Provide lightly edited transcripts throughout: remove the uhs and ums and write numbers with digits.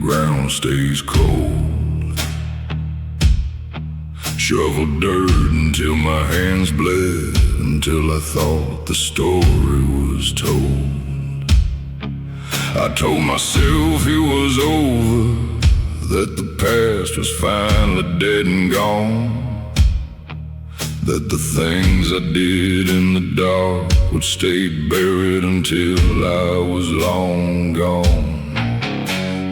ground stays cold. Shovel dirt until my hands bled, until I thought the story was told. I told myself it was over, that the past was finally dead and gone, that the things I did in the dark would stay buried until I was long gone.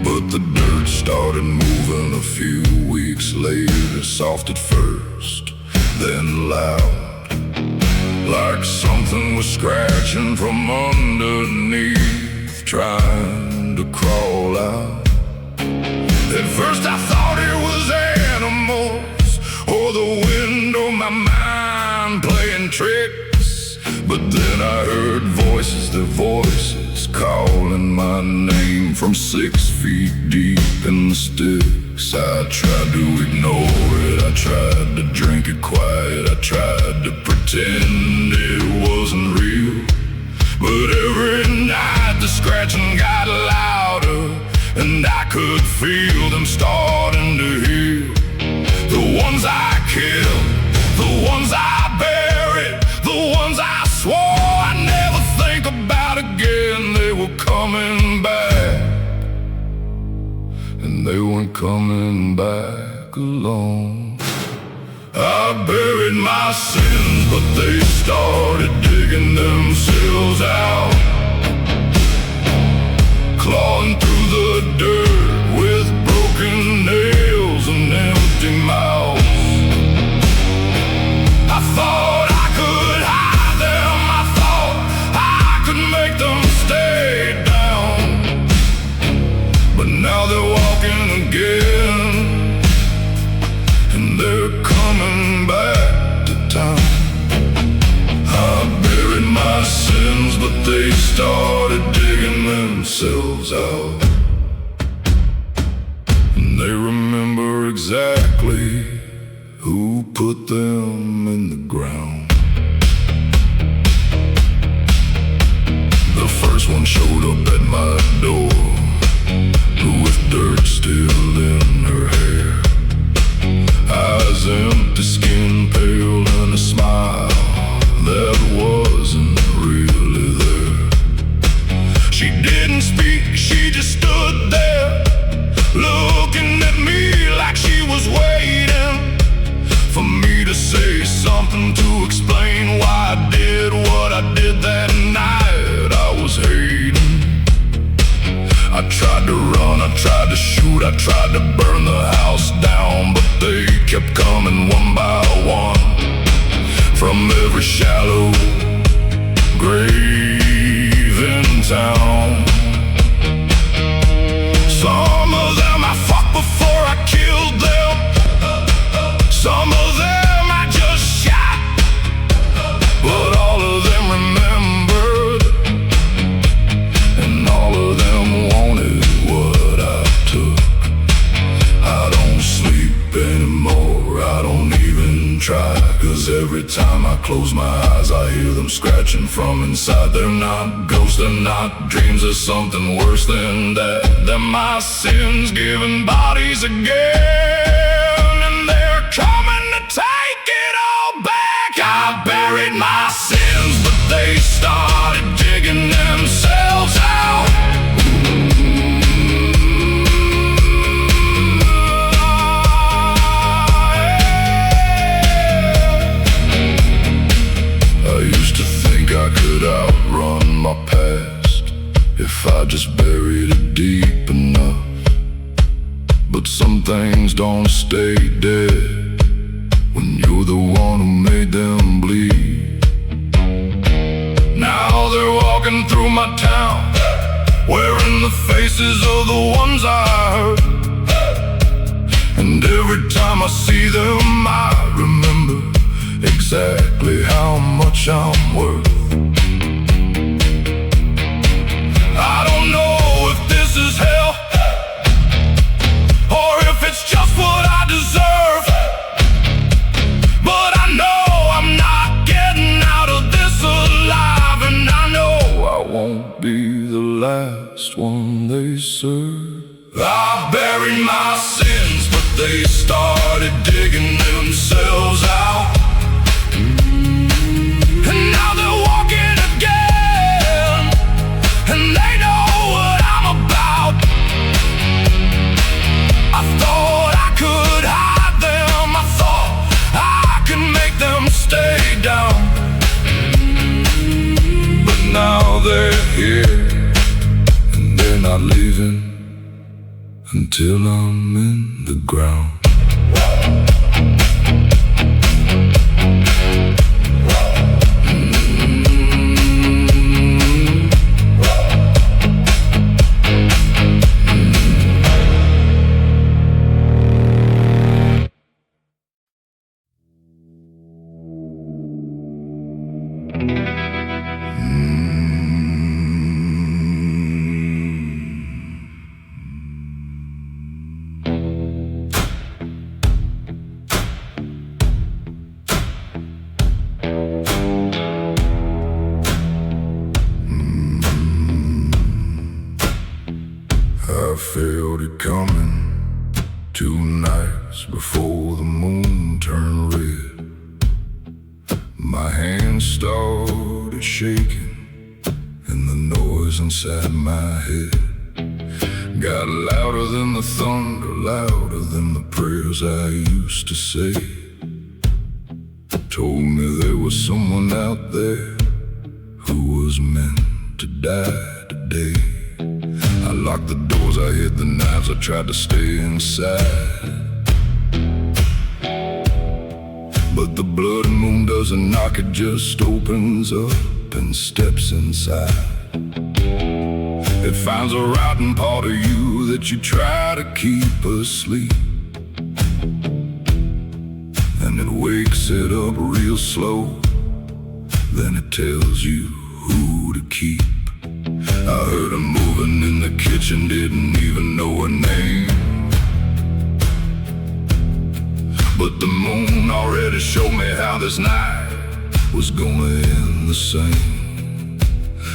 But the dirt started moving a few weeks later, soft at first, then loud, like something was scratching from underneath, trying to crawl out. At first I thought it was animals, or the wind on my mind playing tricks. But then I heard voices, their voices calling my name from 6 feet deep in the sticks. I tried to ignore it, I tried to drink it quiet, I tried to pretend it wasn't real. But every night the scratching got louder, and I could feel them starting to heal. The ones I killed, the ones I buried, the ones I swore I'd never think about again. They were coming back, and they weren't coming back alone. I buried my sins, but they started digging themselves out, clawing through the dirt with broken nails and empty mouths. I thought I could hide them, I thought I could make them stay down. But now they're walking again, and they're coming back to town. I buried my sins, but they started digging themselves out, and they remember exactly who put them in the ground. The first one showed up at my door, with dirt still in her hair, eyes empty, skin pale, and a smile that wasn't really there. She didn't speak, she just stood there, looking at me like she was waiting for me to say something to explain why I did what I did that night I was hating. I tried to run, I tried to shoot, I tried to burn the house down, but they kept coming one by one, from every shallow grave in town. Some of them I fucked before I killed them, some of them I just shot, but all of them remembered, and all of them wanted what I took. I don't sleep anymore, I don't even try, 'cause every time I close my eyes I hear them scratching from inside. They're not ghosts, they're not dreams, there's something worse than that. They're my sins giving bodies again, and they're coming to take it all back. I buried my sins, but they started digging themselves out. I used to think I could outrun my past if I just buried it deep enough. But some things don't stay dead when you're the one who made them bleed. Now they're walking through my town, wearing the faces of the ones I hurt, and every time I see them I remember exactly how much I'm worth. I don't know if this is hell, or if it's just what I deserve, but I know I'm not getting out of this alive, and I know I won't be the last one they serve. I buried my sins, but they started digging themselves out. And now they're walking again, and they know what I'm about. I thought I could hide them, I thought I could make them stay down. But now they're here, and they're not leaving until I'm in the ground. I felt it coming 2 nights before the moon turned red. My hands started shaking, and the noise inside my head got louder than the thunder, louder than the prayers I used to say. Told me there was someone out there who was meant to die today. I locked the doors, I hid the knives, I tried to stay inside. But the blood moon doesn't knock, it just opens up and steps inside. It finds a rotten part of you that you try to keep asleep, and it wakes it up real slow. Then it tells you who to keep. I heard her moving in the kitchen, didn't even know her name. But the moon already showed me how this night was gonna end the same.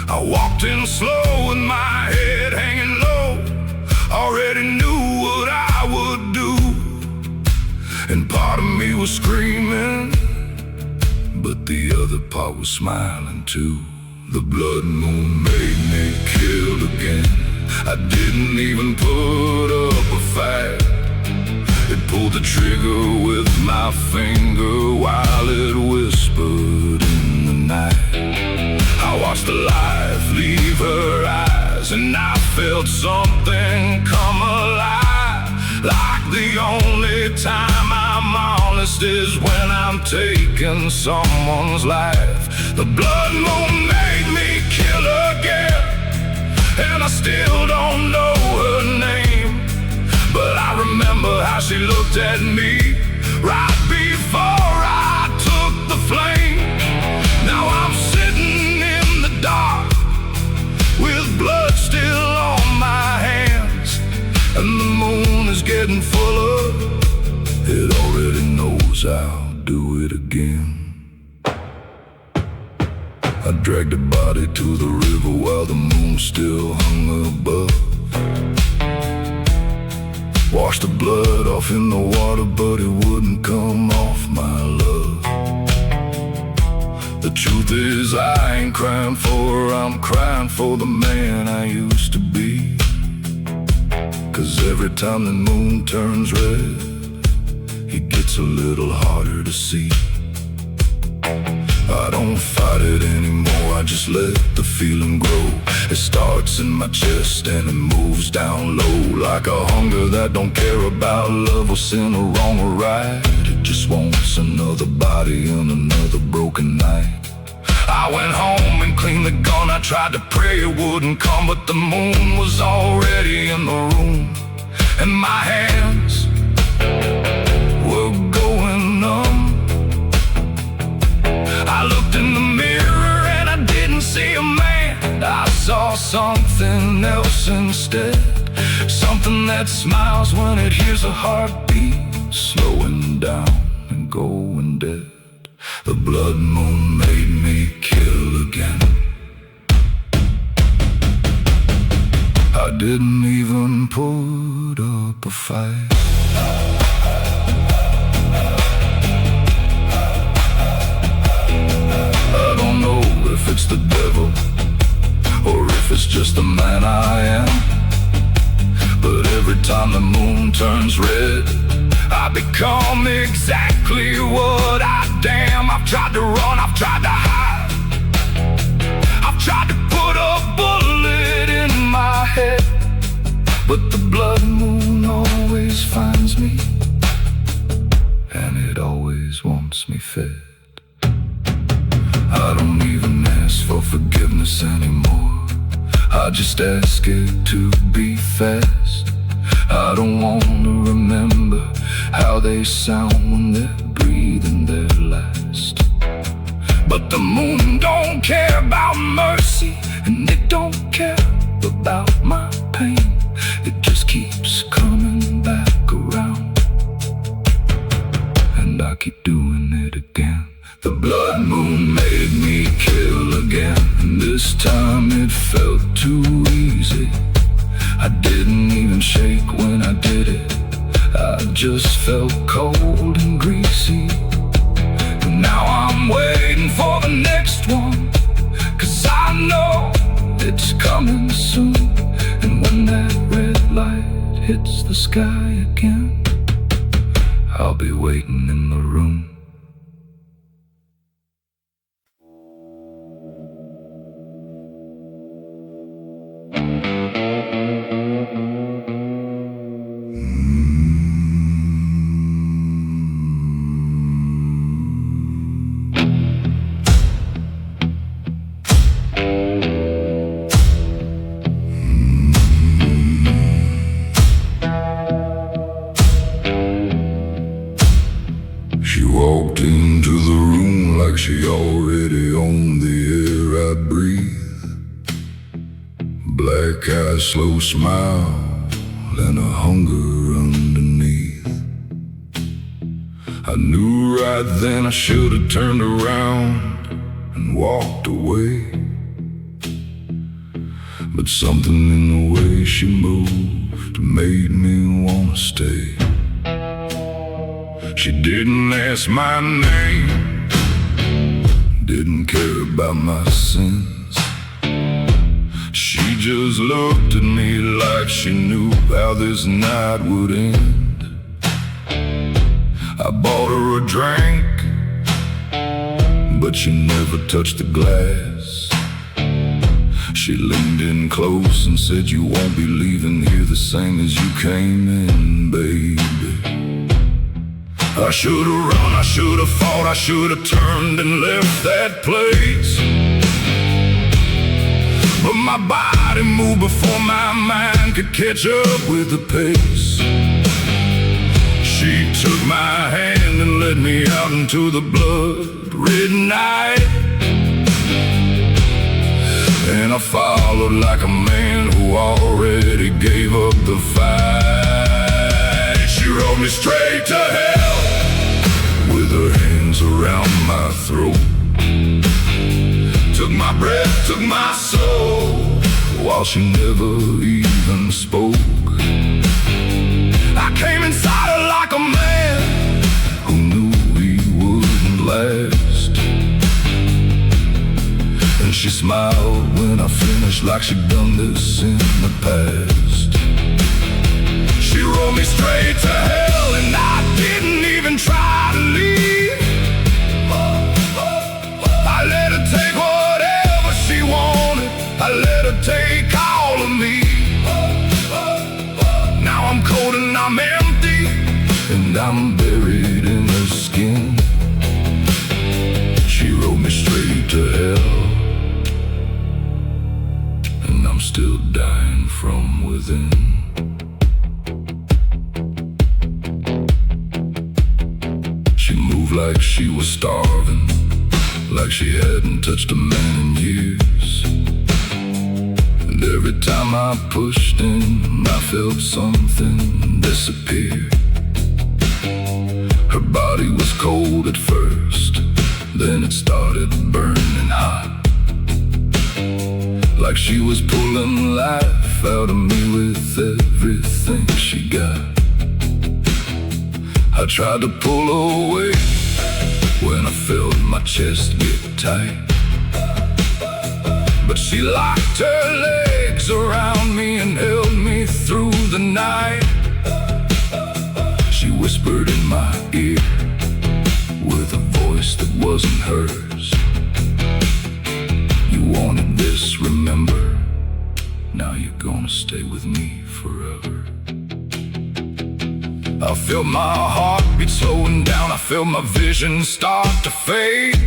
I walked in slow with my head hanging low, already knew what I would do. And part of me was screaming, but the other part was smiling too. The blood moon made me kill again. I didn't even put up a fight. It pulled the trigger with my finger while it whispered in the night. I watched the life leave her eyes, and I felt something come alive. Like the only time I'm honest is when I'm taking someone's life. The blood moon made me kill again, and I still don't know her name. But I remember how she looked at me right before I took the flame. Now I'm sitting in the dark with blood still on my hands, and the moon is getting fuller. It already knows I'll do it again. I dragged her body to the river while the moon still hung above. Washed the blood off in the water, but it wouldn't come off, my love. The truth is I ain't crying for her, I'm crying for the man I used to be. 'Cause every time the moon turns red, it gets a little harder to see. I don't fight it anymore, I just let the feeling grow. It starts in my chest and it moves down low, like a hunger that don't care about love or sin or wrong or right. It just wants another body and another broken night. I went home and cleaned the gun, I tried to pray it wouldn't come, but the moon was already in the room, and my hands were going numb. I looked in the mirror and I didn't see a man, I saw something else instead. Something that smiles when it hears a heartbeat, slowing down and going dead. The blood moon made me kill again. I didn't even put up a fight. I don't know if it's the devil or if it's just the man I am, but every time the moon turns red, I become exactly what I damn. I've tried to run, I've tried to hide, I've tried to put a bullet in my head, but the blood moon always finds me, and it always wants me fed. I don't even ask for forgiveness anymore, I just ask it to be fast. I don't want to remember how they sound when they're breathing their last. But the moon don't care about mercy, and it don't care about my pain. It just keeps coming back around, and I keep doing it again. The blood moon made me kill again, and this time it felt too easy. I didn't even shake when I did it, I just felt cold and greasy. And now I'm waiting for the next one, 'cause I know it's coming soon. And when that red light hits the sky again, I'll be waiting in the room. She walked into the room like she already owned the air I breathe. Black eyes, slow smile, and a hunger underneath. I knew right then I should have turned around and walked away, but something in the way she moved made me wanna stay. She didn't ask my name, didn't care about my sins. She just looked at me like she knew how this night would end. I bought her a drink, but she never touched the glass. She leaned in close and said, "You won't be leaving here the same as you came in, baby." I should've run, I should've fought, I should've turned and left that place, but my body moved before my mind could catch up with the pace. She took my hand and led me out into the blood-red night, and I followed like a man who already gave up the fight. She rode me straight to hell with her hands around my throat, took my breath, took my soul, while she never even spoke. I came inside her like a man who knew he wouldn't last, and she smiled when I finished like she'd done this in the past. She rolled me straight to hell, and I didn't even try to leave. I let her take whatever she wanted, I let her take all of me. Now I'm cold and I'm empty, and I'm buried in her skin. She rode me straight to hell, and I'm still dying from within. She moved like she was starving, like she hadn't touched a man in years. And every time I pushed in, I felt something disappear. Her body was cold at first, then it started burning hot, like she was pulling life out of me with everything she got. I tried to pull away when I felt my chest get tight, but she locked her legs around me and held me through the night. She whispered in my ear with a voice that wasn't hers. You wanted this, remember? Now you're gonna stay with me forever. I feel my heartbeat slowing down, I feel my vision start to fade,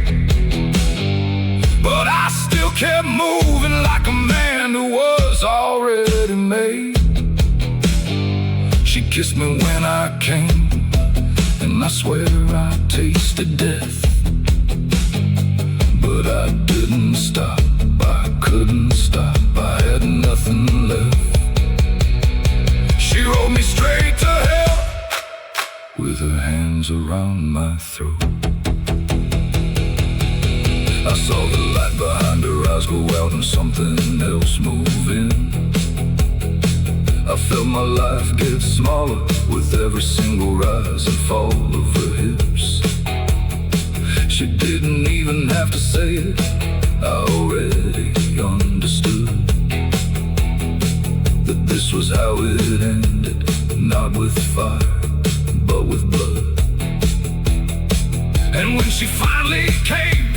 but I still kept moving like a man who was already made. She kissed me when I came, and I swear I tasted death, but I didn't stop, I couldn't stop, I had nothing left. She rode me straight to hell with her hands around my throat. I saw the light behind her eyes go out and something else move in. I felt my life get smaller with every single rise and fall of her hips. She didn't even have to say it, I already understood that this was how it ended, not with fire, but with blood. And when she finally came,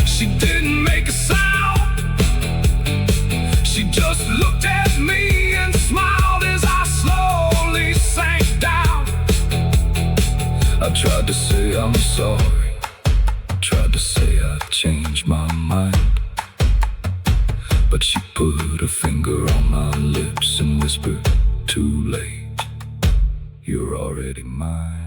she didn't make a sound. She just looked at me and smiled as I slowly sank down. I tried to say I'm sorry, tried to say I changed my mind, but she put her finger on my lips and whispered, too late, you're already mine.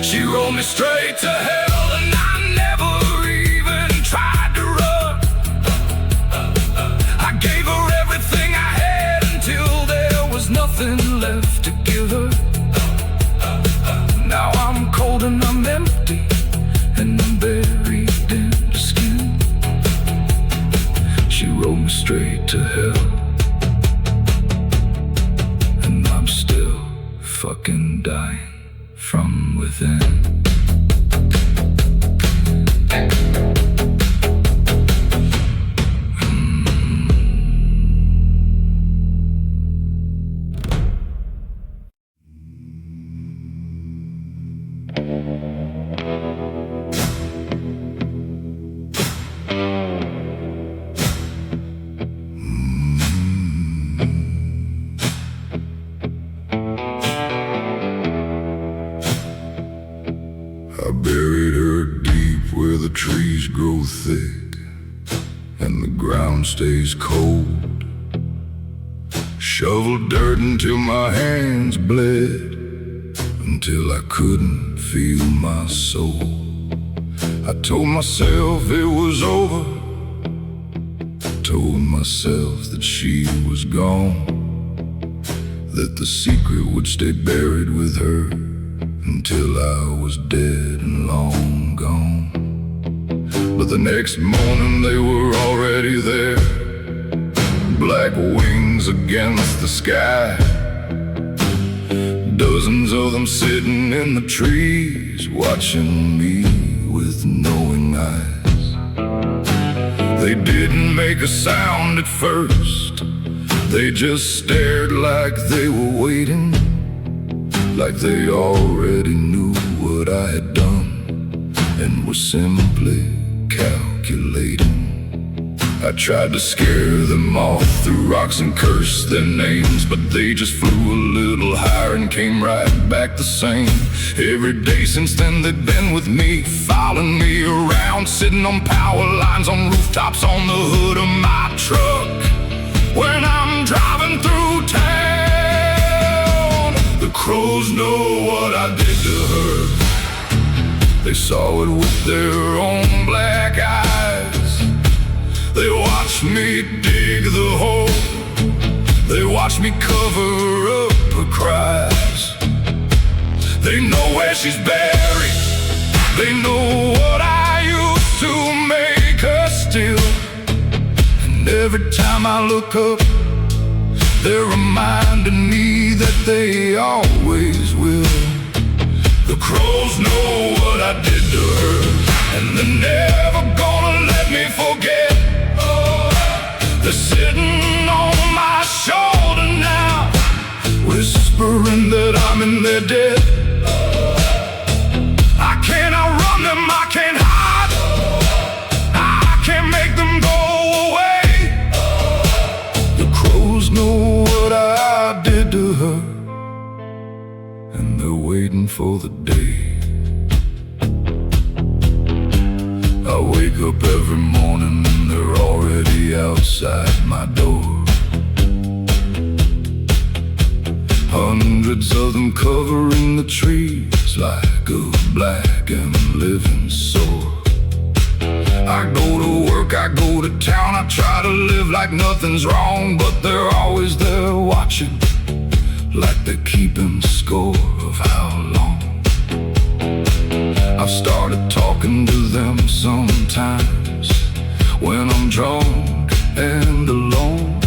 She rolled me straight to hell and I never even tried to run. I gave her everything I had until there was nothing left to give her. Now I'm cold and I'm empty and I'm buried in the skin. She rolled me straight to hell, and I'm still fucking dying from within. I buried her deep where the trees grow thick and the ground stays cold. Shoveled dirt until my hands bled, until I couldn't feel my soul. I told myself it was over, told myself that she was gone, that the secret would stay buried with her until I was dead and long gone. But the next morning they were already there, black wings against the sky, dozens of them sitting in the trees, watching me with knowing eyes. They didn't make a sound at first, they just stared like they were waiting, like they already knew what I had done and were simply calculating. I tried to scare them off, threw rocks and cursed their names, but they just flew a little higher and came right back the same. Every day since then they've been with me, following me around, sitting on power lines, on rooftops, on the hood of my truck when I'm driving through town. The crows know what I did to her, they saw it with their own black eyes. They watched me dig the hole, they watched me cover up her cries. They know where she's buried, they know what I used to make her still. And every time I look up, They're reminding me that they always will. The crows know what I did to her, and they're never gonna let me forget. They're sitting on my shoulder now, whispering that I'm in their debt. I can't outrun them, I can't hide, I can't make them go away. The crows know what I did to her, and they're waiting for the day. I wake up every morning and they're already outside my door. Hundreds of them covering the trees like a black and living sore. I go to work, I go to town, I try to live like nothing's wrong, but they're always there watching, like they're keeping score of how long. I've started talking to them sometimes when I'm drunk and alone,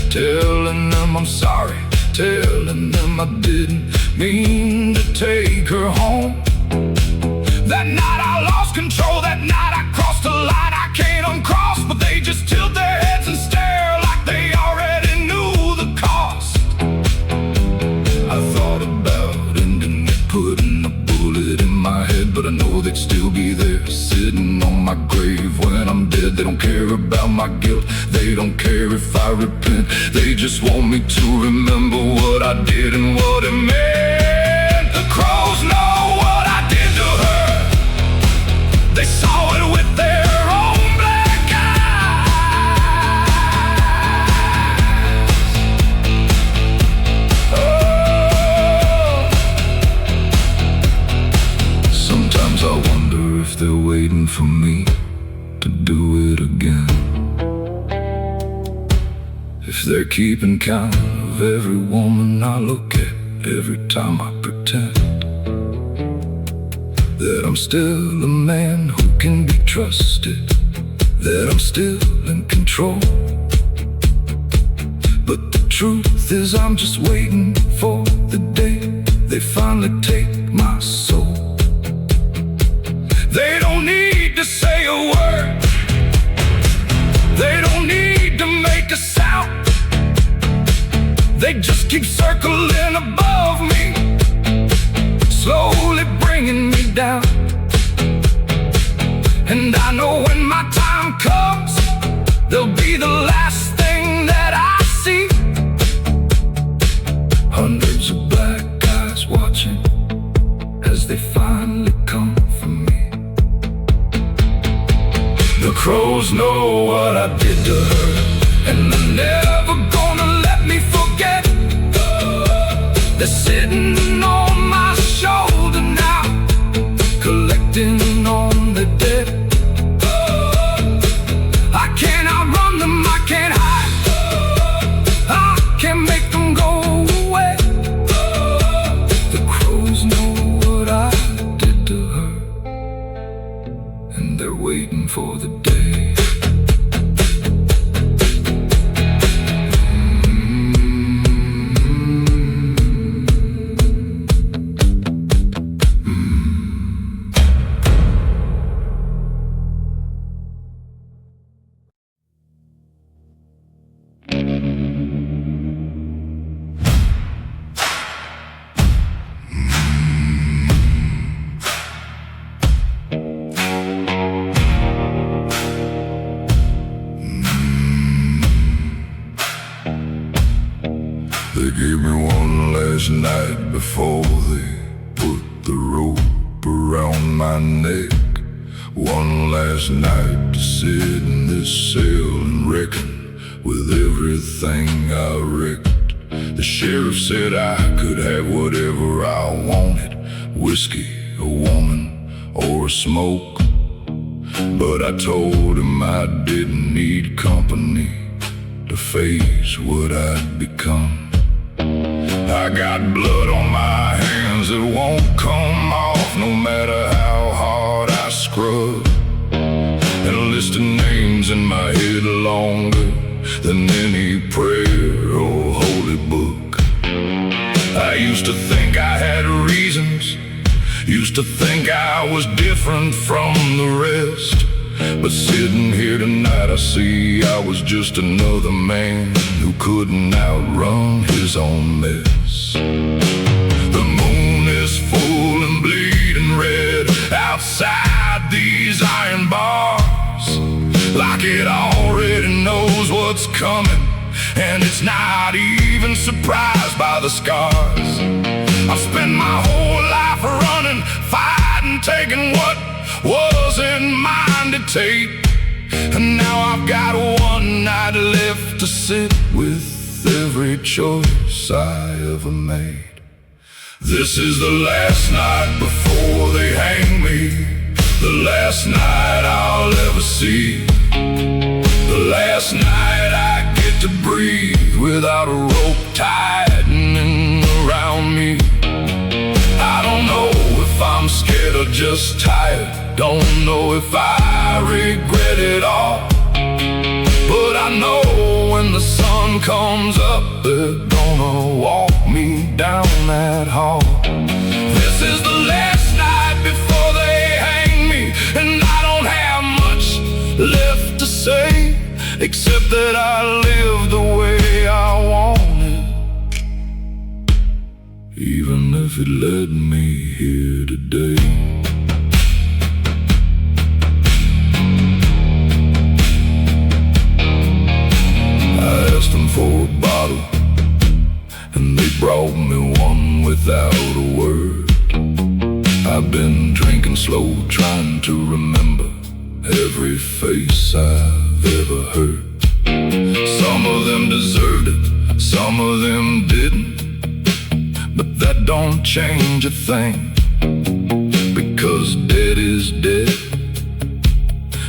telling them I'm sorry, telling them I didn't mean to take her home. That night I lost control, that night I crossed a line I can't uncross, but they just tilt their heads and stare like they already knew the cost. I thought about ending it, putting a bullet in my head, but I know they'd still be there, sitting on my grave when I'm dead. They don't care about my guilt, they don't care if I repent, they just want me to remember what I did and what it meant. The crows know what I did to her, they saw it with their own black eyes. Oh. Sometimes I wonder if they're waiting for me to do it again, if they're keeping count of every woman I look at, every time I pretend that I'm still a man who can be trusted, that I'm still in control. But the truth is I'm just waiting for the day they finally take my soul. They don't need to say a word, they don't need to make a sound, they just keep circling above me, slowly bringing me down. And I know when my time comes, they'll be the last thing that I see. Hundreds of black eyes watching as they finally come for me. The crows know what I did to her, and they're never gonna let me forget. They're sitting on my shoulder now, collecting on the debt. I can't outrun them, I can't hide, I can't make them go away. The crows know what I did to her, and they're waiting for the day. They gave me one last night before they put the rope around my neck. One last night to sit in this cell and reckon with everything I wrecked. The sheriff said I could have whatever I wanted, whiskey, a woman, or a smoke. But I told him I didn't need company to face what I'd become. I got blood on my hands that won't come off, no matter how hard I scrub. And a list of names in my head longer than any prayer to think I had reasons, used to think I was different from the rest. But sitting here tonight I see I was just another man who couldn't outrun his own mess. The moon is full and bleeding red outside these iron bars, like it already knows what's coming, and it's not even surprised by the scars. I've spent my whole life running, fighting, taking what wasn't mine to take, and now I've got one night left to sit with every choice I ever made. This is the last night before they hang me, the last night I'll ever see, the last night I get to breathe without a rope tightening around me. I don't know if I'm scared or just tired, don't know if I regret it all, but I know when the sun comes up, they're gonna walk me down that hall. This is the last night before they hang me, and I don't have much left to say, except that I live the way I wanted, even if it led me here today. I asked them for a bottle, and they brought me one without a word. I've been drinking slow, trying to remember every face I've ever heard. Some of them deserved it, some of them didn't, but that don't change a thing, because dead is dead,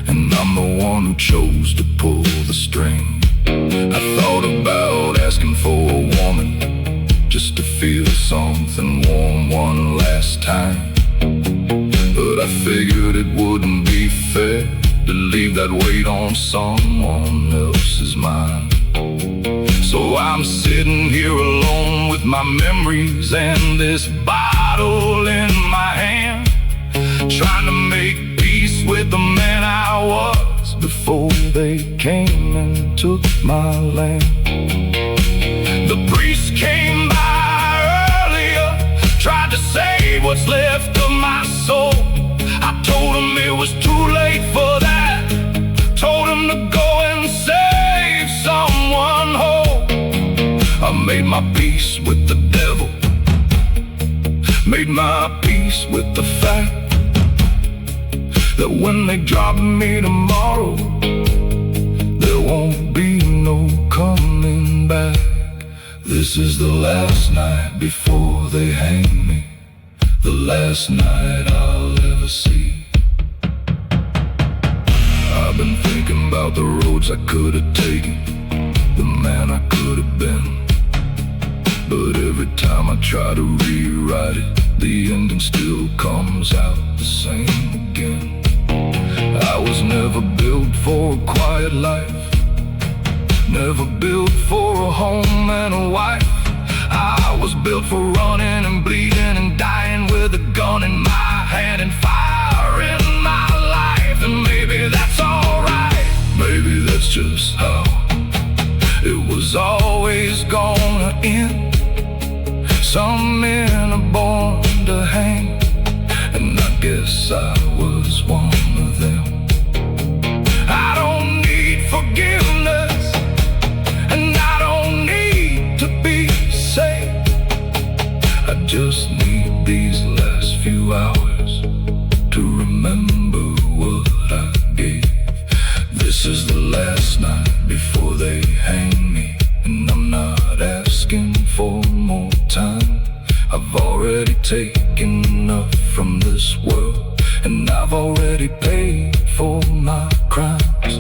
and I'm the one who chose to pull the string. I thought about asking for a woman, just to feel something warm one last time, but I figured it wouldn't be fair to leave that weight on someone else's mind. So I'm sitting here alone with my memories and this bottle in my hand, trying to make peace with the man I was before they came and took my land. The priest came by earlier, tried to save what's left of my soul. I told him it was too late for that, told him to go and save someone whole. I made my peace with the devil, made my peace with the fact that when they drop me tomorrow, there won't be no coming back. This is the last night before they hang me, the last night I'll ever see. I've been thinking about the roads I could have taken, the man I could have been, but every time I try to rewrite it, the ending still comes out the same again. I was never built for a quiet life, never built for a home and a wife. I was built for running and bleeding and dying with a gun in my hand and fire in my life. And maybe that's alright, maybe that's just how it was always gonna end. Some men are born to hang, and I guess I was one of them. I don't need forgiveness, and I don't need to be saved. I just need these last few hours to remember what I gave. This is the last night before they hang me, and I'm not asking for more time. I've already taken enough from this world, and I've already paid for my crimes.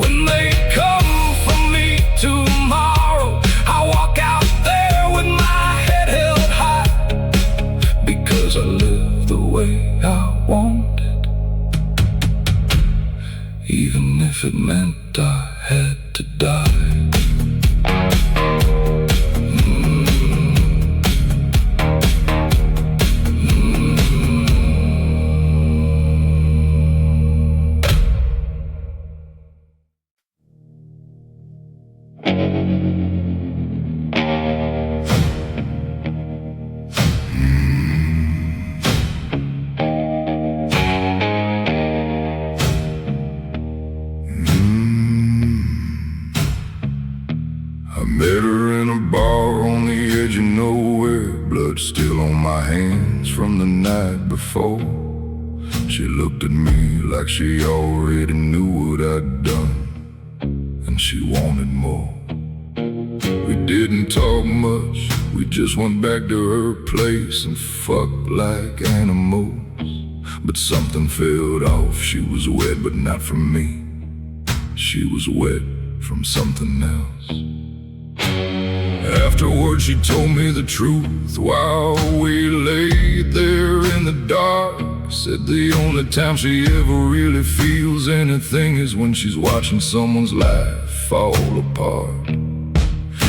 When they come for me tomorrow, I walk out there with my head held high, because I live the way I wanted, even if it meant I had to die. edge of nowhere, blood still on my hands from the night before. She looked at me like she already knew what I'd done, and she wanted more. We didn't talk much, we just went back to her place and fucked like animals. But something felt off, she was wet but not from me. She was wet from something else. Afterwards she told me the truth while we lay there in the dark. Said the only time she ever really feels anything is when she's watching someone's life fall apart.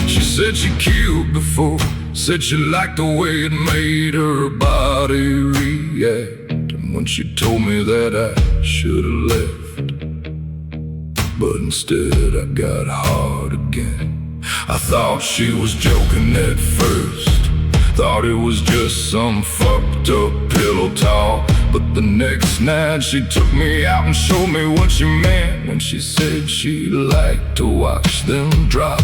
She said she killed before, said she liked the way it made her body react. And when she told me that I should've left, but instead I got hard again. I thought she was joking at first, thought it was just some fucked up pillow talk. But the next night she took me out and showed me what she meant when she said she liked to watch them drop.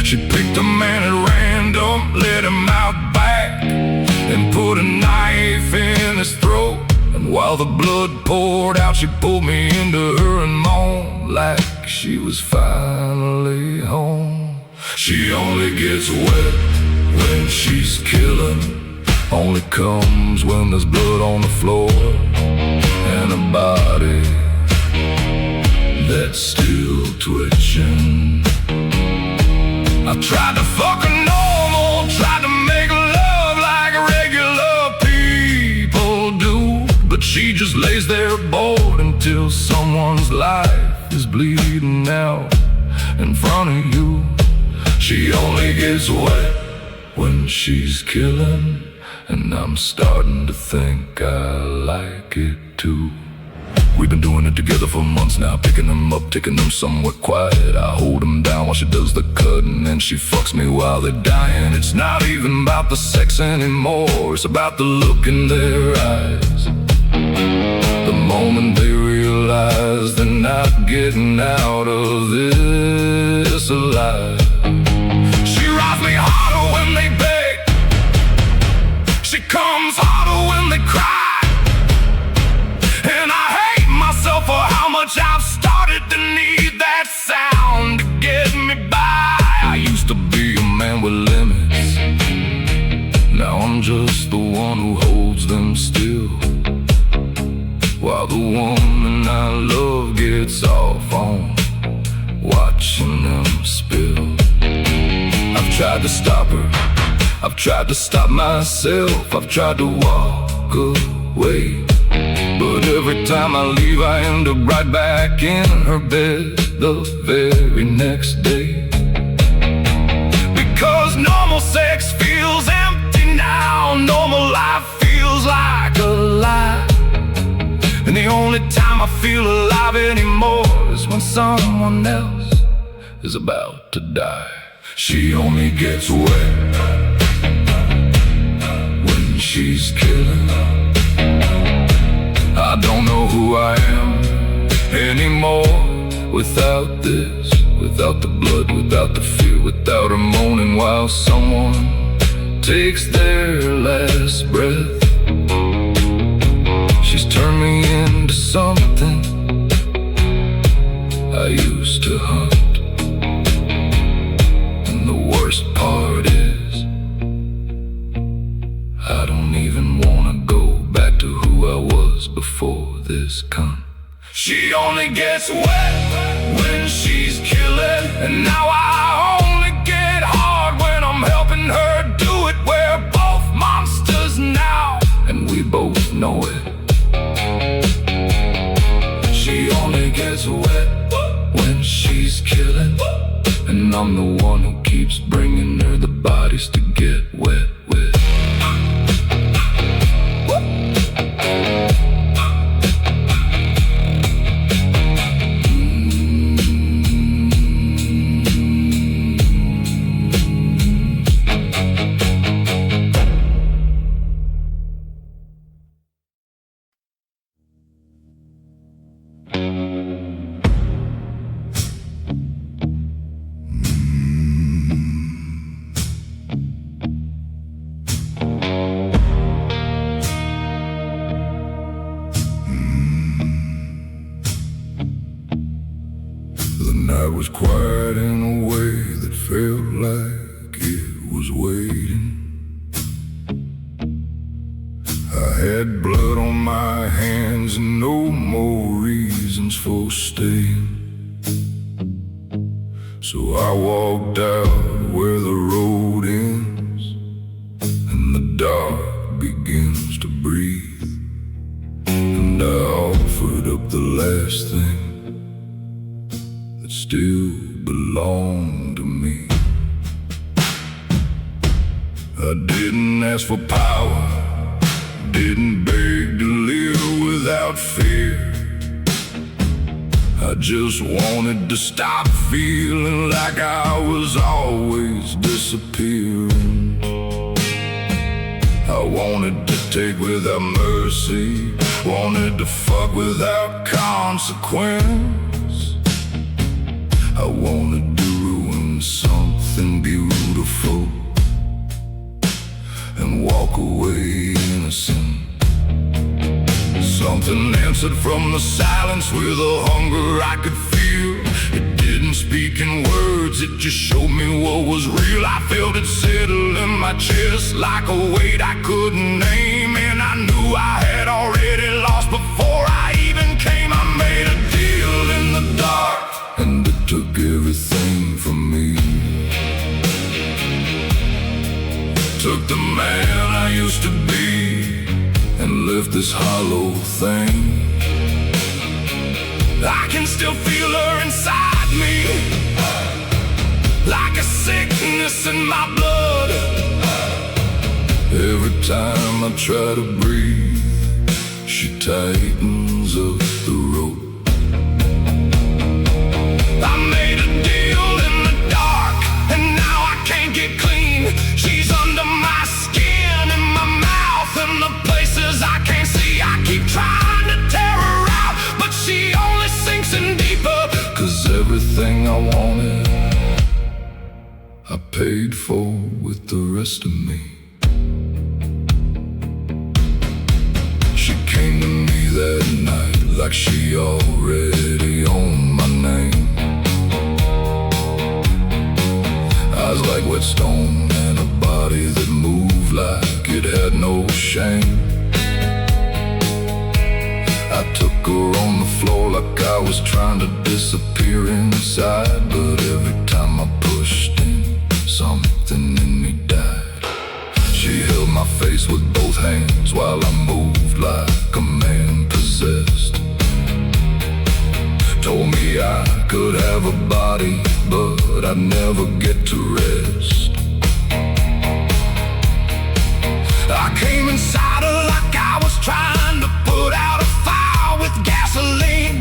She picked a man at random, let him out back, and put a knife in his throat. And while the blood poured out, she pulled me into her and moaned like she was finally home. She only gets wet when she's killing, only comes when there's blood on the floor and a body that's still twitching. I tried to fuck her normal, tried to make love like regular people do, but she just lays there bored until someone's life is bleeding out in front of you. She only gets wet when she's killing, and I'm starting to think I like it too. We've been doing it together for months now, picking them up, taking them somewhere quiet. I hold them down while she does the cutting, and she fucks me while they're dying. It's not even about the sex anymore, it's about the look in their eyes. The moment they realize they're not getting out of this alive. She rides me harder when they beg, she comes harder when they cry. And I hate myself for how much I've started to need that sound to get me by. I used to be a man with limits, now I'm just the one who holds them still, while the woman I love gets off on watching them spill. I've tried to stop her, I've tried to stop myself, I've tried to walk away, but every time I leave I end up right back in her bed the very next day. Because normal sex feels empty now, normal life feels like a lie. And the only time I feel alive anymore is when someone else is about to die. She only gets wet when she's killing. I don't know who I am anymore without this, without the blood, without the fear, without her moaning while someone takes their last breath. She's turned me into something I used to hunt. And the worst part is I don't even wanna go back to who I was before this cunt. She only gets wet when she's killing, and now I only get hard when I'm helping her do it. We're both monsters now, and we both know it. She only gets wet when she's killing, and I'm the one who keeps bringing her the bodies to get wet with. it was waiting. I had blood on my hands and no more reasons for staying. So I walked out where the road ends and the dark begins to breathe. And I offered up the last thing that still belonged to me. I didn't ask for power, didn't beg to live without fear. I just wanted to stop feeling like I was always disappearing. I wanted to take without mercy, wanted to fuck without consequence. I wanted to ruin something beautiful and walk away innocent. Something answered from the silence with a hunger I could feel. It didn't speak in words, it just showed me what was real. I felt it settle in my chest like a weight I couldn't name. And I knew I had already lost before I even came. I made a deal in the dark, and it took everything from me. Took the man I used to be and left this hollow thing. I can still feel her inside me, like a sickness in my blood. Every time I try to breathe, she tightens up the rope. I made a deal in the dark, and now I can't get clean. She's under my skin, in my mouth, and the places I can't see. I keep trying to tear her out, but she only sinks in deeper. 'Cause everything I wanted, I paid for with the rest of me. She came to me that night like she already owned my name. Eyes like wet stone and a body that moved like it had no shame. I took her on the floor like I was trying to disappear inside. But every time I pushed in, something in me died. She held my face with both hands while I moved like a man possessed. Told me I could have a body, but I'd never get to rest. I came inside her like I was trying to put out a fire with gasoline.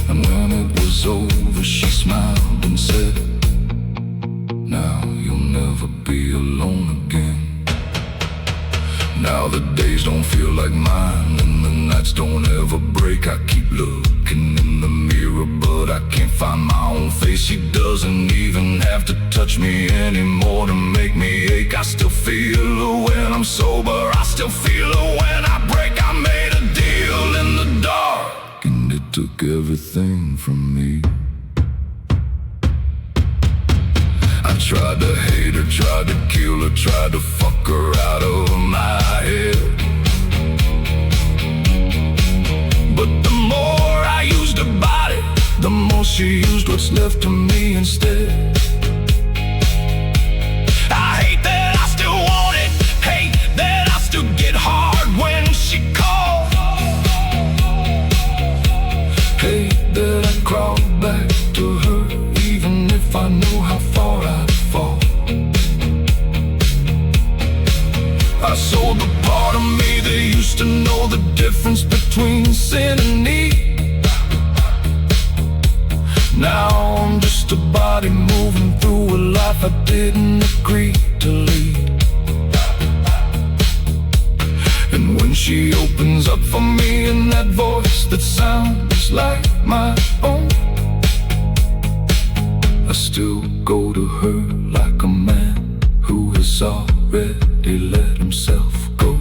And when it was over, she smiled and said, "Now you'll never be alone again." Now the days don't feel like mine, and the nights don't ever break. I keep looking in the mirror, but I can't find my own face. She doesn't even have to touch me anymore to make me ache. I still feel her when I'm sober, I still feel her when I break. I made a deal in the dark, and it took everything from me. I tried to hate her, tried to kill her, tried to fuck her out of my head. But the more I used her body, the more she used what's left of me instead. I hate that I still want it, hate that I still get hard when she calls. Hate that I crawl back to her even if I knew how far I'd fall. I sold the part of me that used to know the difference between sin and need. Now I'm just a body moving through a life I didn't agree to lead. And when she opens up for me in that voice that sounds like my own, I still go to her like a man who has already let himself go.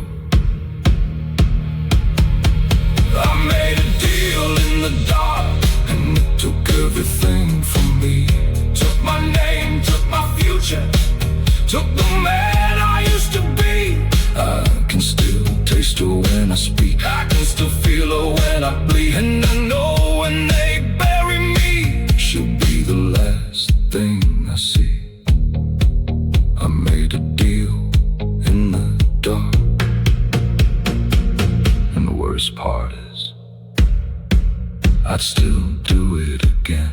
I made a deal in the dark, and it took everything from me. Took my name, took the man I used to be. I can still taste her when I speak. I can still feel her when I bleed. And I know when they bury me, she'll be the last thing I see. I made a deal in the dark, and the worst part is I'd still do it again.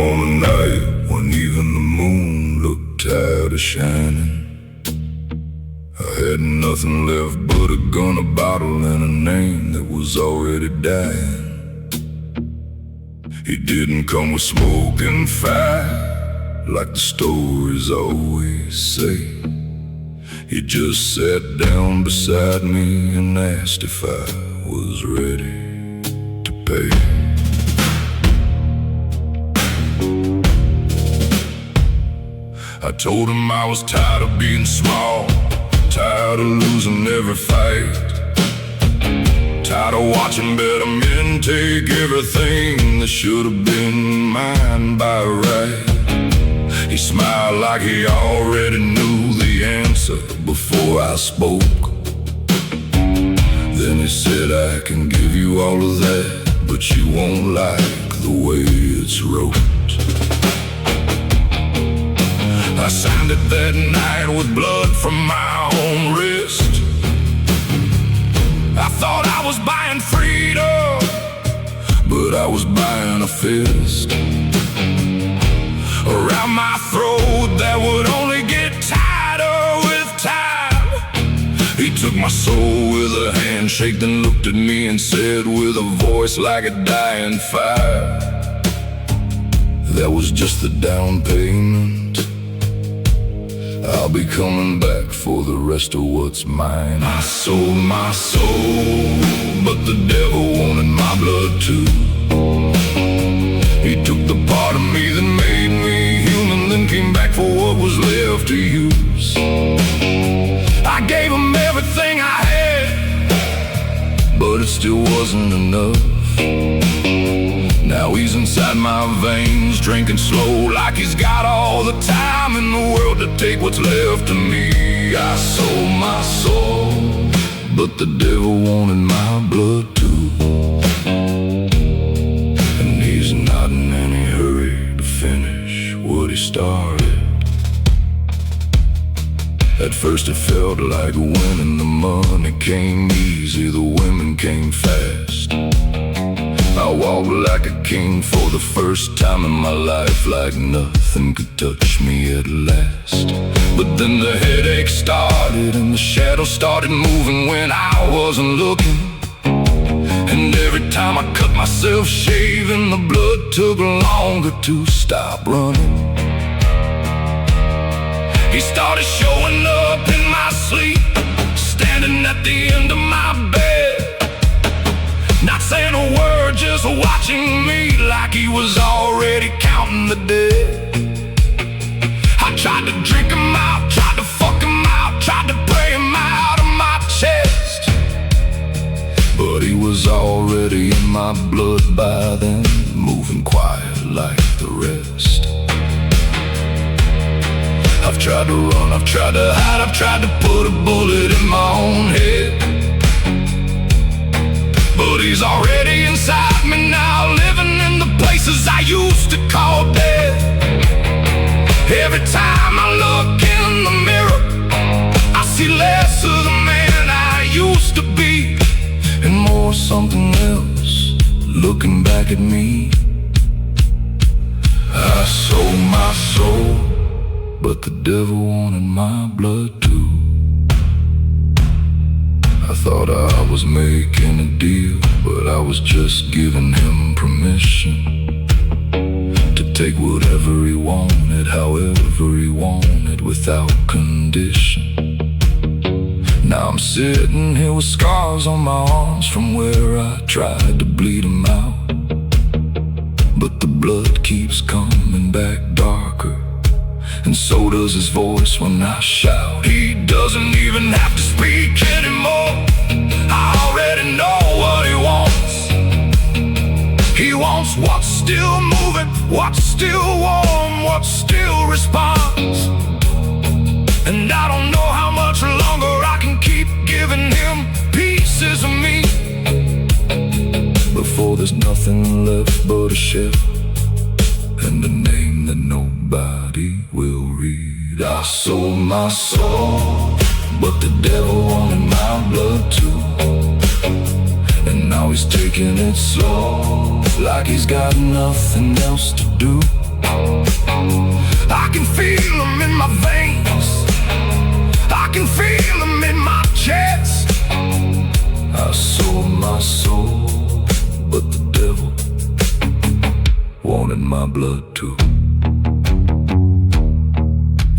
On the night when even the moon looked tired of shining, I had nothing left but a gun, a bottle, and a name that was already dying. He didn't come with smoke and fire like the stories always say. He just sat down beside me and asked if I was ready to pay. I told him I was tired of being small, tired of losing every fight, tired of watching better men take everything that should have been mine by right. He smiled like he already knew the answer before I spoke. Then he said, I can give you all of that, but you won't like the way it's wrote. I signed it that night with blood from my own wrist. I thought I was buying freedom, but I was buying a fist around my throat that would only get tighter with time. He took my soul with a handshake, then looked at me and said with a voice like a dying fire, that was just the down payment. I'll be coming back for the rest of what's mine. I sold my soul, but the devil wanted my blood too. He took the part of me that made me human, then came back for what was left to use. I gave him everything I had, but it still wasn't enough. Now he's inside my veins, drinking slow like he's got all the time in the world to take what's left of me. I sold my soul, but the devil wanted my blood too. And he's not in any hurry to finish what he started. At first it felt like winning, the money came easy, the women came fast. I walked like a king for the first time in my life, like nothing could touch me at last. But then the headache started and the shadows started moving when I wasn't looking. And every time I cut myself shaving, the blood took longer to stop running. He started showing up in my sleep, standing at the end of my bed, not saying a word, just watching me like he was already counting the dead. I tried to drink him out, tried to fuck him out, tried to pray him out of my chest, but he was already in my blood by then, moving quiet like the rest. I've tried to run, I've tried to hide, I've tried to put a bullet in my own head, but he's already inside me now, living in the places I used to call dead. Every time I look in the mirror, I see less of the man I used to be, and more something else looking back at me. I sold my soul, but the devil wanted my blood too. I Thought I was making a deal, but I was just giving him permission to take whatever he wanted, however he wanted, without condition. Now I'm sitting here with scars on my arms from where I tried to bleed them out, but the blood keeps coming back darker, and so does his voice when I shout. He doesn't even have to speak anymore. I already know what he wants. He wants what's still moving, what's still warm, what still responds. And I don't know how much longer I can keep giving him pieces of me before there's nothing left but a shell and a name that nobody will read. I sold my soul, but the devil wanted my blood too, and now he's taking it slow, like he's got nothing else to do. I can feel him in my veins, I can feel him in my chest. I sold my soul, but the devil wanted my blood too,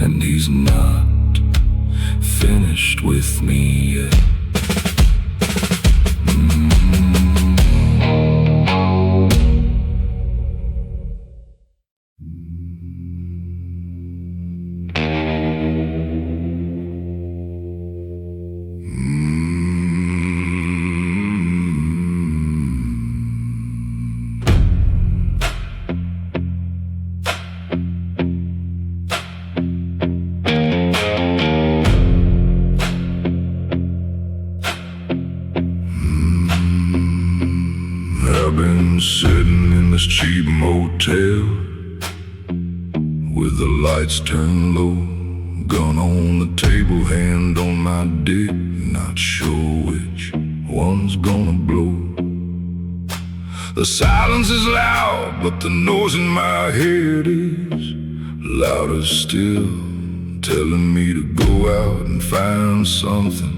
and he's not finished with me yet. I've been sitting in this cheap motel with the lights turned low, gun on the table, hand on my dick, not sure which one's gonna blow. The silence is loud, but the noise in my head is louder still, telling me to go out and find something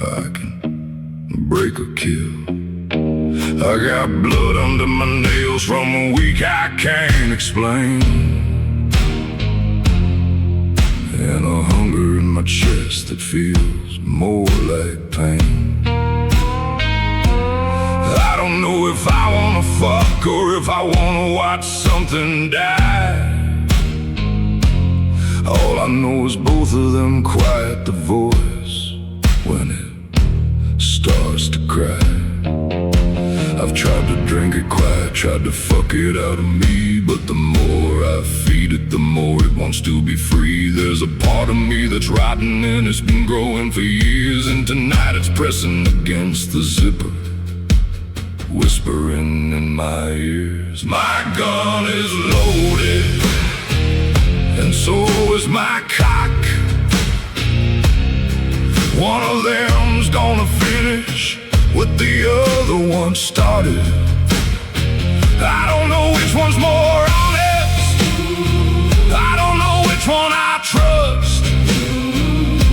I can break or kill. I got blood under my nails from a week I can't explain, and a hunger in my chest that feels more like pain. I don't know if I wanna fuck or if I wanna watch something die. All I know is both of them quiet the voice when it starts to cry. I've tried to drink it quiet, tried to fuck it out of me, but the more I feed it, the more it wants to be free. There's a part of me that's rotten and it's been growing for years, and tonight it's pressing against the zipper, whispering in my ears. My gun is loaded, and so is my cock. One of them's gonna finish what the other one started. I don't know which one's more honest, I don't know which one I trust,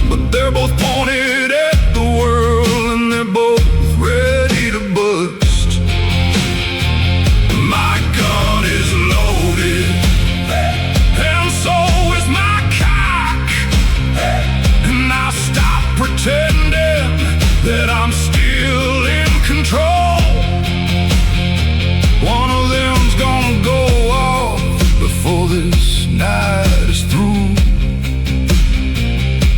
but they're both pointed at the world and they're both ready to bust. My gun is loaded, and so is my cock, and I'll stop pretending that I'm still in control. One of them's gonna go off before this night is through,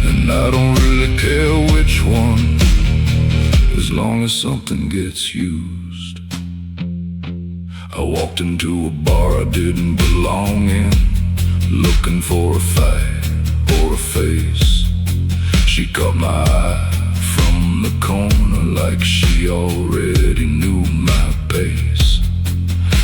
and I don't really care which one, as long as something gets used. I walked into a bar I didn't belong in, looking for a fight or a face. She caught my eye from the corner like she already knew my pace.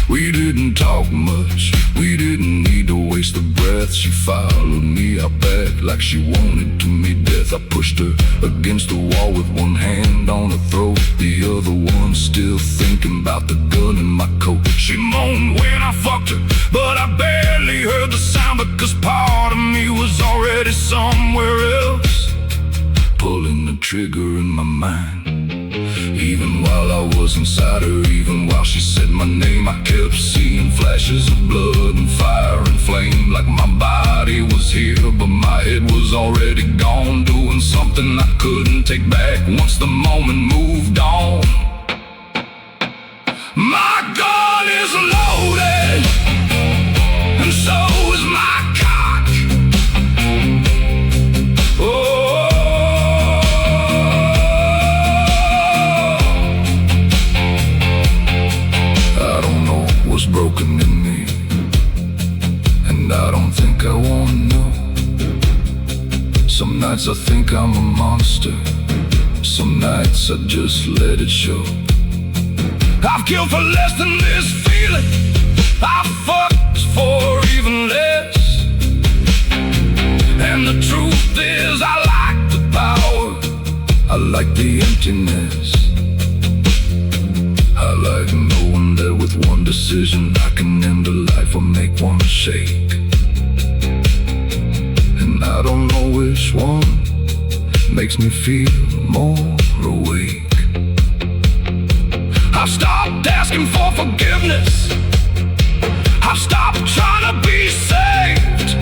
We didn't talk much, we didn't need to waste a breath. She followed me out back like she wanted to meet death. I pushed her against the wall with one hand on her throat, the other one still thinking about the gun in my coat. She moaned when I fucked her, but I barely heard the sound, because part of me was already somewhere else, pulling the trigger in my mind. Even while I was inside her, even while she said my name, I kept seeing flashes of blood and fire and flame. Like my body was here, but my head was already gone, doing something I couldn't take back once the moment moved on. My gun is loaded, and so is my cock. Oh, I don't know what's broken in me, and I don't think I wanna know. Some nights I think I'm a monster, some nights I just let it show. I've killed for less than this feeling, I fucked for even less. And the truth is I like the power, I like the emptiness. I like knowing that with one decision I can end a life or make one shake. And I don't know which one makes me feel more awake. I've stopped asking for forgiveness, I've stopped trying to be saved.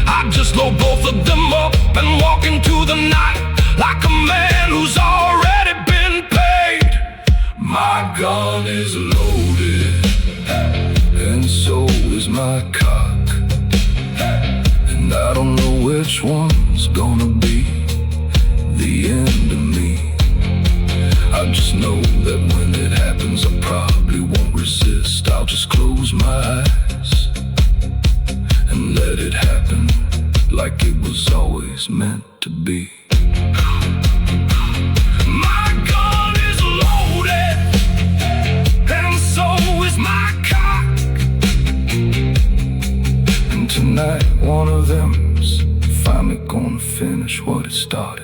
I just load both of them up and walk into the night like a man who's already been paid. My gun is loaded, and so is my cock. And I don't know which one's gonna be the end of me. I just know that when it happens I probably won't resist. I'll just close my eyes and let it happen like it was always meant to be. My gun is loaded, and so is my cock. And tonight one of them's finally gonna finish what it started.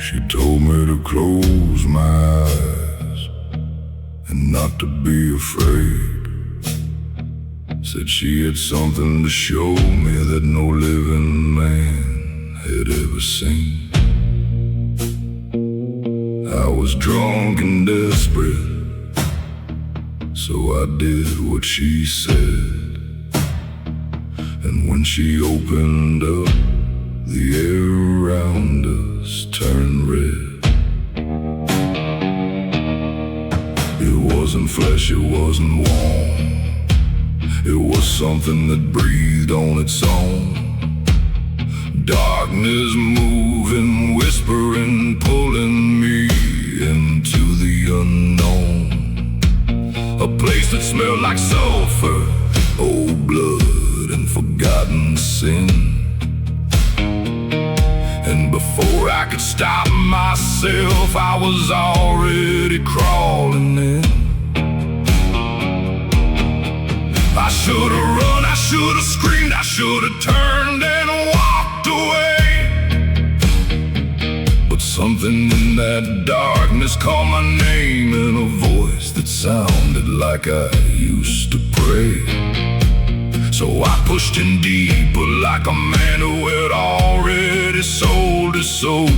She told me to close my eyes and not to be afraid. Said she had something to show me that no living man had ever seen. I was drunk and desperate, so I did what she said. And when she opened up, the air around us turned red. It wasn't flesh, it wasn't warm, it was something that breathed on its own. Darkness moving, whispering, pulling me into the unknown. A place that smelled like sulfur, old blood and forgotten sin. And before I could stop myself, I was already crawling in. I should've run, I should've screamed, I should've turned and walked away. But something in that darkness called my name in a voice that sounded like I used to pray. So I pushed in deeper like a man who had already sold his soul.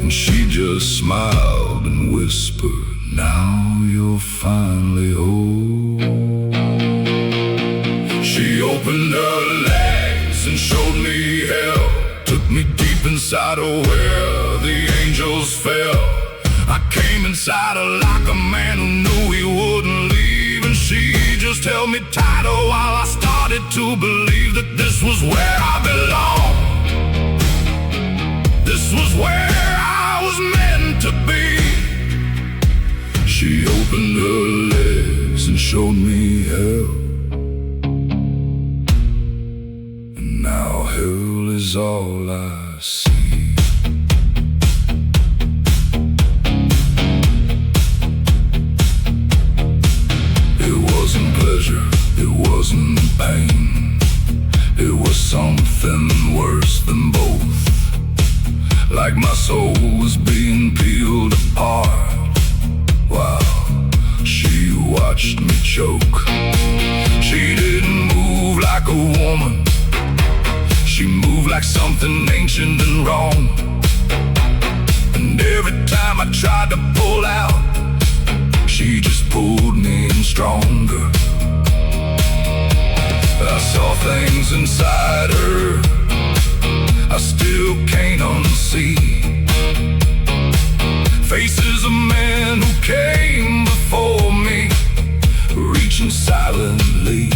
And she just smiled and whispered, "Now you're finally whole." She opened her legs and showed me hell, took me deep inside her where the angels fell. I came inside her like a man who knew he wouldn't leave, and she just held me tighter while I started to believe that this was where I belong. This was where I was meant to be. She opened her legs and showed me hell, and now hell is all I see. like my soul was being peeled apart while she watched me choke. She didn't move like a woman, she moved like something ancient and wrong. And every time I tried to pull out, she just pulled me in stronger. I saw things inside her I still can't unsee. Faces of men who came before me, reaching silently.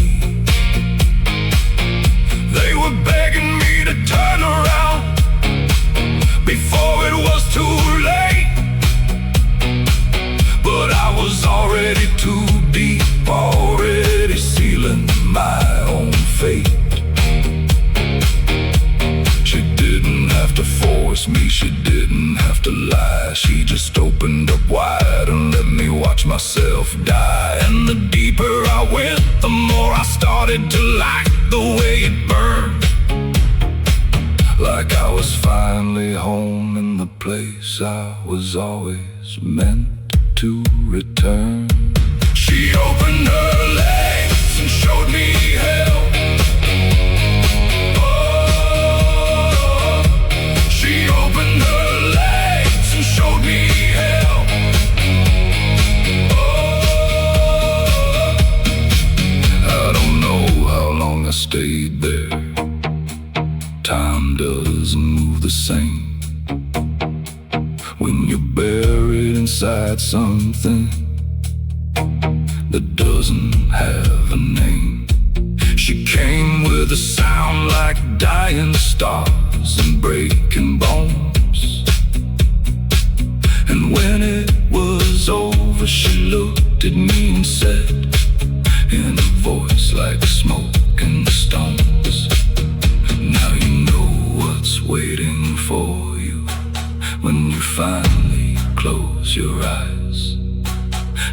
They were begging me to turn around before it was too late. But I was already too deep, already sealing my own fate. She didn't have to force me, she didn't have to lie. She just opened up wide and let me watch myself die. And the deeper I went, the more I started to like the way it burned. Like I was finally home in the place I was always meant to return. She opened her legs and showed me hell. Oh, she opened her legs and showed me hell. Oh, I don't know how long I stayed there. Time doesn't move the same when you're buried inside something that doesn't have a name. She came with a sound like dying stars and breaking bones. And when it was over, she looked at me and said, in a voice like smoke and stones, now you know what's waiting for you when you finally close your eyes.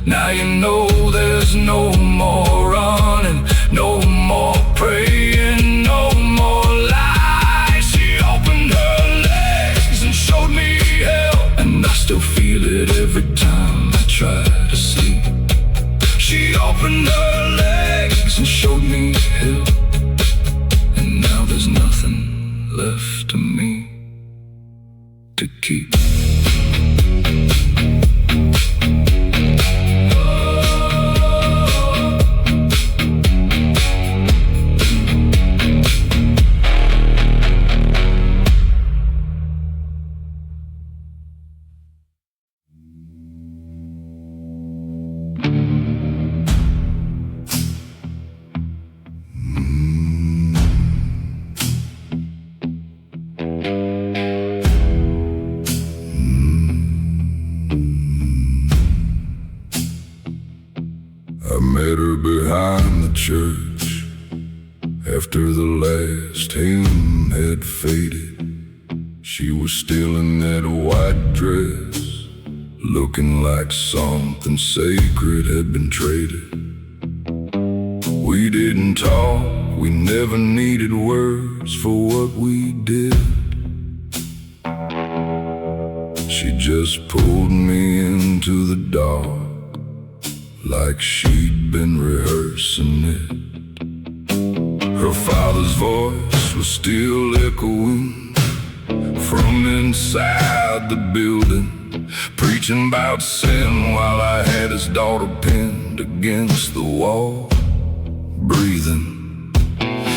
Now you know there's no more running, no more praying, no more lies. She opened her legs and showed me hell, and I still feel it every time I try to sleep. She opened her legs and showed me hell, and now there's nothing left to me to keep. I met her behind the church after the last hymn had faded. She was still in that white dress, looking like something sacred had been traded. We didn't talk, we never needed words for what we did. She just pulled me into the dark like she'd been rehearsing it. Her father's voice was still echoing from inside the building, preaching about sin while I had his daughter pinned against the wall, breathing.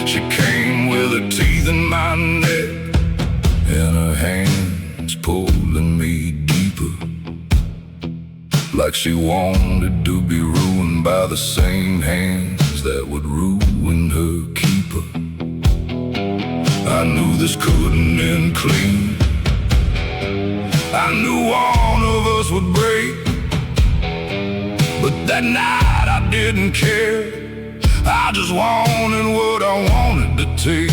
She came with her teeth in my neck and her hands pulling me deeper, like she wanted to be ruined by the same hands that would ruin her keeper. I knew this couldn't end clean. I knew one of us would break, but that night I didn't care. I just wanted what I wanted to take.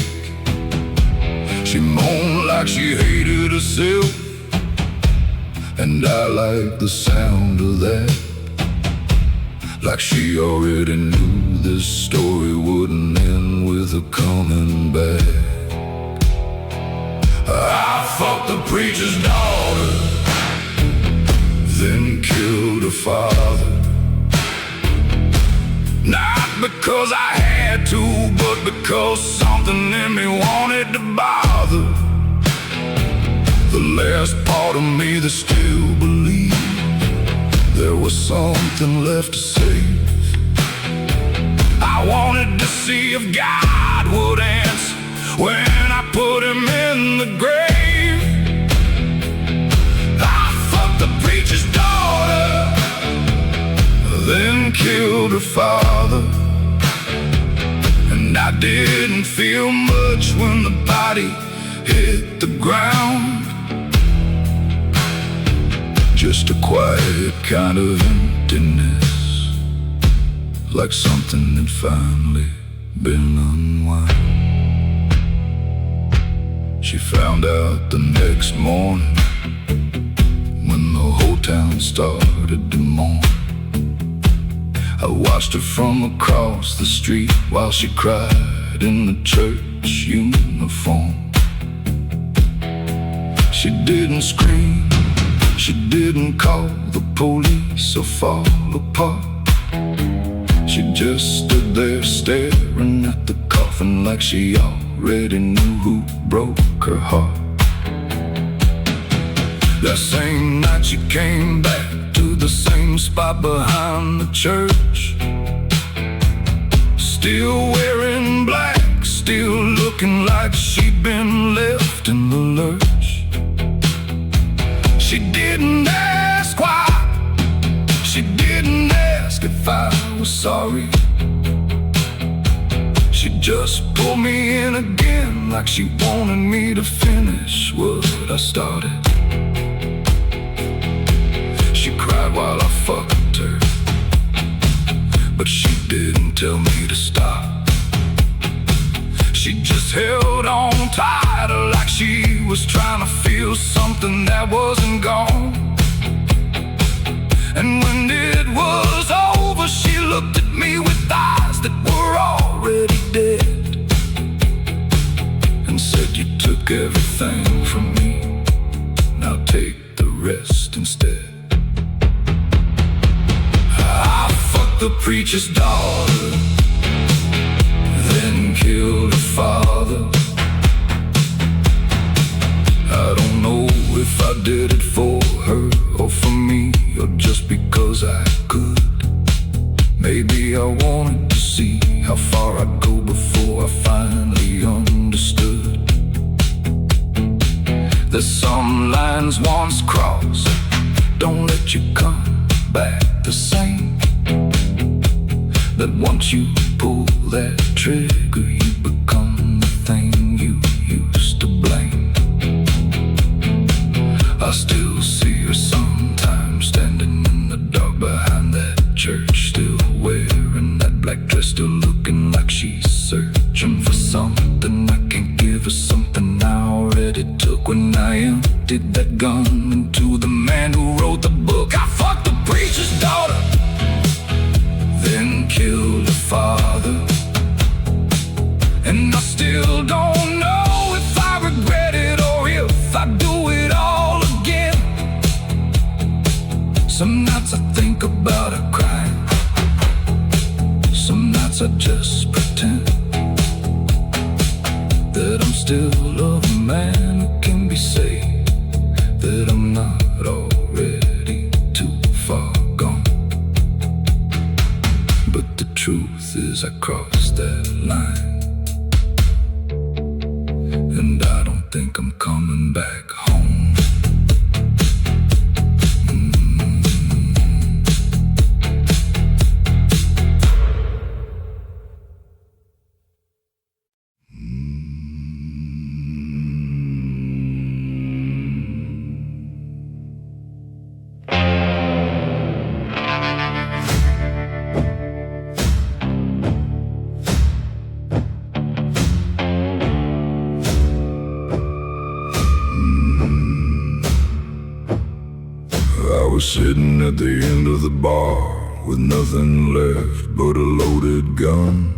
She moaned like she hated herself, and I liked the sound of that, like she already knew this story wouldn't end with her coming back. I fucked the preacher's daughter, then killed her father. Not because I had to, but because something in me wanted to bother. The last part of me that still believed there was something left to save. I wanted to see if God would answer when I put him in the grave. I fucked the preacher's daughter, then killed her father. And I didn't feel much when the body hit the ground. Just a quiet kind of emptiness, like something had finally been unwound. She found out the next morning when the whole town started to mourn. I watched her from across the street while she cried in the church uniform. She didn't scream, she didn't call the police or fall apart. She just stood there staring at the coffin like she already knew who broke her heart. That same night she came back to the same spot behind the church, still wearing black, still looking like she'd been left in the lurch. She didn't ask why, she didn't ask if I was sorry. She just pulled me in again like she wanted me to finish what I started. She cried while I fucked her, but she didn't tell me to stop. She just held on tighter like she was trying to feel something that wasn't gone. And when it was over, she looked at me with eyes that were already dead and said, "You took everything from me, now take the rest instead." I fucked the preacher's daughter, then killed her father. I don't know if I did it for her or for me, or just because I could. Maybe I wanted to see how far I'd go before I finally understood. There's some lines once crossed, don't let you come back the same. That once you pull that trigger, you become the thing you used to blame. I still see her sometimes standing in the dark behind that church, still wearing that black dress, still looking like she's searching for something. I can't give her something I already took when I emptied that gun into the man who wrote the book. I fucked the preacher's daughter, then killed her father. And I still don't know if I regret it or if I do it all again. Some nights I think about her crying, some nights I just pretend that I'm still a man who can be saved, that I'm not already too far gone. But the truth is I crossed that line, and I don't think I'm coming back home. Sitting at the end of the bar with nothing left but a loaded gun,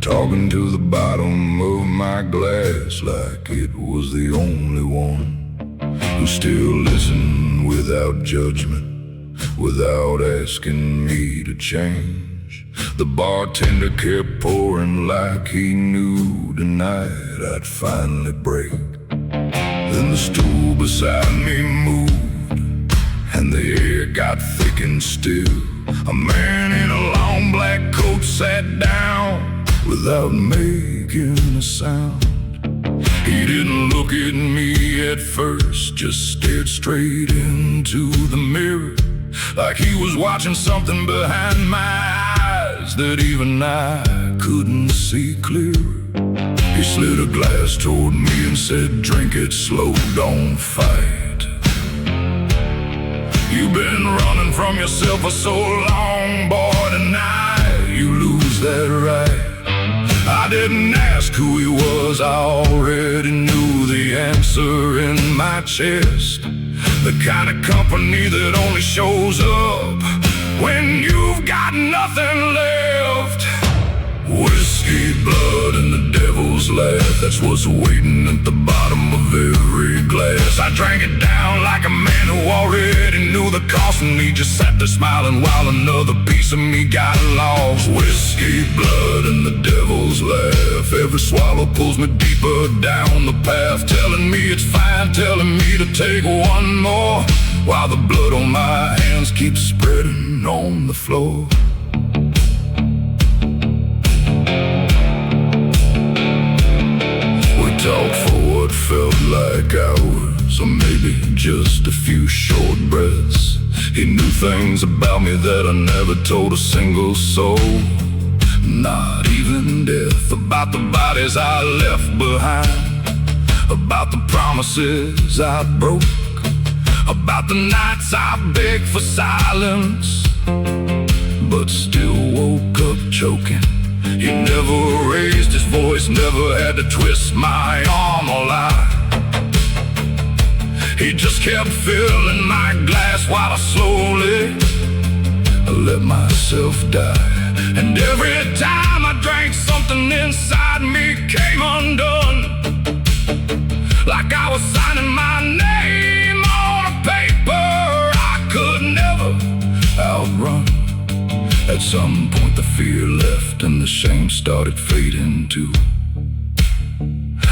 talking to the bottom of my glass like it was the only one who still listened without judgment, without asking me to change. The bartender kept pouring like he knew tonight I'd finally break. Then the stool beside me moved, and the air got thick and still. A man in a long black coat sat down without making a sound. He didn't look at me at first, just stared straight into the mirror, like he was watching something behind my eyes that even I couldn't see clearer. He slid a glass toward me and said, "Drink it slow, don't fight. You've been running from yourself for so long, boy, tonight you lose that right." I didn't ask who he was, I already knew the answer in my chest. The kind of company that only shows up when you've got nothing left. Whiskey, blood, and the devil's laugh, that's what's waiting at the bottom of every glass. I drank it down like a man who already knew the cost, and he just sat there smiling while another piece of me got lost. Whiskey, blood, and the devil's laugh, every swallow pulls me deeper down the path, telling me it's fine, telling me to take one more, while the blood on my hands keeps spreading on the floor. Talked for what felt like hours, or maybe just a few short breaths. He knew things about me that I never told a single soul, not even death. About the bodies I left behind, about the promises I broke, about the nights I begged for silence, but still woke up choking. He never raised his voice, never had to twist my arm or lie. He just kept filling my glass while I slowly let myself die. And every time I drank, something inside me came undone, like I was signing my name on a paper I could never outrun. At some point the fear left and the shame started fading too.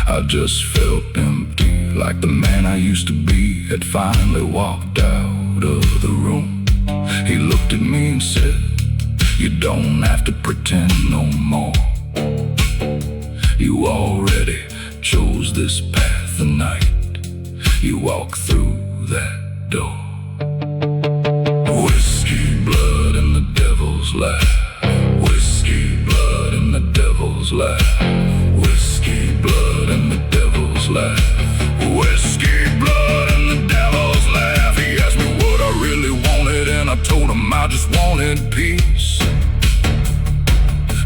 I just felt empty, like the man I used to be had finally walked out of the room. He looked at me and said, "You don't have to pretend no more. You already chose this path tonight. You walk through that door." Whiskey, blood, and the devil's laugh. Whiskey, blood, and the devil's laugh. Whiskey, blood, and the devil's laugh. Whiskey, blood, and the devil's laugh. He asked me what I really wanted, and I told him I just wanted peace.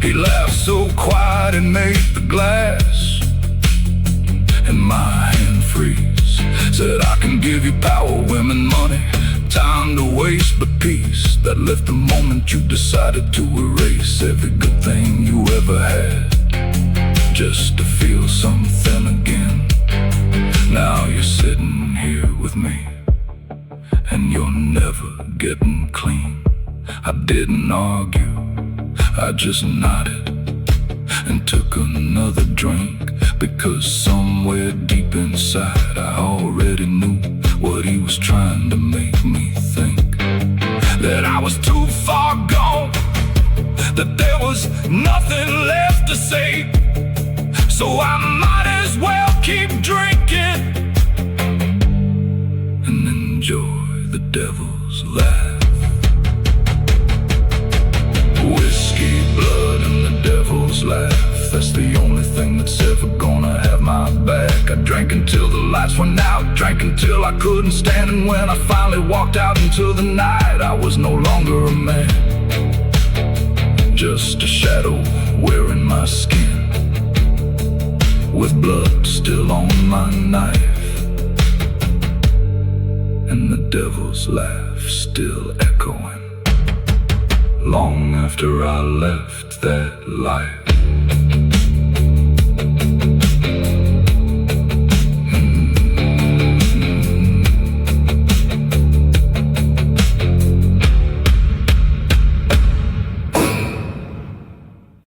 He laughed so quiet it made the glass in my hand freeze. Said, "I can give you power, women, money, time to waste, but peace, that left the moment you decided to erase every good thing you ever had, just to feel something again. Now you're sitting here with me, and you're never getting clean." I didn't argue, I just nodded and took another drink, because somewhere deep inside I already knew what he was trying to make me think. That I was too far gone, that there was nothing left to say, so I might as well keep drinking and enjoy the devil's laugh. Whiskey, blood, and the devil's laugh, that's the only thing that's ever gonna have my back. I drank until the lights went out, drank until I couldn't stand, and when I finally walked out into the night, I was no longer a man, just a shadow wearing my skin, with blood still on my knife, and the devil's laugh still echoing long after I left that life.